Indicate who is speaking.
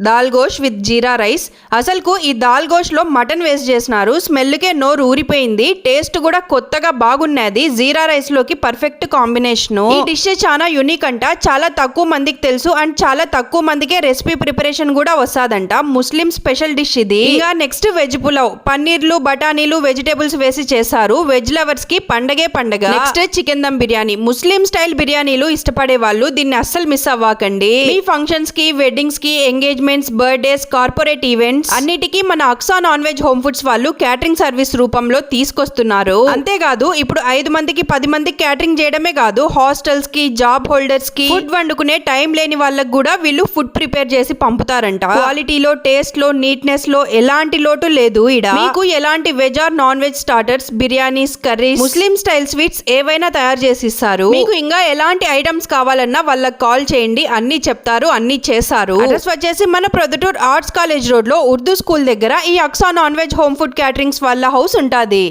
Speaker 1: Dal gosht with jeera rice. అసలుకు ఈ దాల్ గోష్ లో మటన్ వేస్ట్ చేసినారు. స్మెల్కే నోరు ఊరిపోయింది. టేస్ట్ కూడా కొత్తగా బాగున్నది. జీరా రైస్ లోకి పర్ఫెక్ట్ కాంబినేషన్. ఈ డిష్ చాలా యూనిక్ అంట. చాలా తక్కువ మందికి తెలుసు అండ్ చాలా తక్కువ మందికే రెసిపీ ప్రిపరేషన్ కూడా వస్తాదంట. ముస్లిం స్పెషల్ డిష్ ఇది. ఇంకా నెక్స్ట్ వెజ్ పులావ్. పన్నీర్లు, బఠానీలు, వెజిటేబుల్స్ వేసి చేశారు. వెజ్ లవర్స్ కి పండగే పండగ. Next chicken dum biryani. Muslim style బిర్యానీలు ఇష్టపడే వాళ్ళు దీన్ని అస్సలు మిస్ అవ్వకండి. మీ ఫంక్షన్స్ కి, వెడ్డింగ్స్ కి, ఎంగేజ్మెంట్స్, బర్త్డేస్, కార్పొరేట్ ఈవెంట్స్ అన్నిటికీ మన Aksa non veg home foods వాళ్ళు క్యాటరింగ్ సర్వీస్ రూపంలో తీసుకొస్తున్నారు. అంతేకాదు ఇప్పుడు 5 మందికి 10 మందికి క్యాటరింగ్ చేయడమే కాదు, హాస్టల్స్ కి, జాబ్ హోల్డర్స్ కి, ఫుడ్ వండుకునే టైం లేని వాళ్ళకి కూడా వీళ్ళు ఫుడ్ ప్రిపేర్ చేసి పంపుతారంట. క్వాలిటీలో, టేస్ట్ లో, నీట్నెస్ లో ఎలాంటి లోటు లేదు. ఇడ మీకు ఎలాంటి veg or non veg starters, biryanis, curries, Muslim style sweets ఏవైనా తయారు చేసి ఇస్తారు. మీకు ఇంకా ఎలాంటి ఐటమ్స్ కావాలన్నా వాళ్ళకి కాల్ చేయండి, అన్ని చెప్తారు, అన్ని చేస్తారు. అడ్రస్ వచ్చేసి మన ప్రొద్దుటూర్ ఆర్ట్స్ కాలేజ్ రోడ్ లో ఉర్దూ స్కూల్ దగ్గర ఈ Aqsa non veg home food caterings వాళ్ళ హౌస్ ఉంటాది.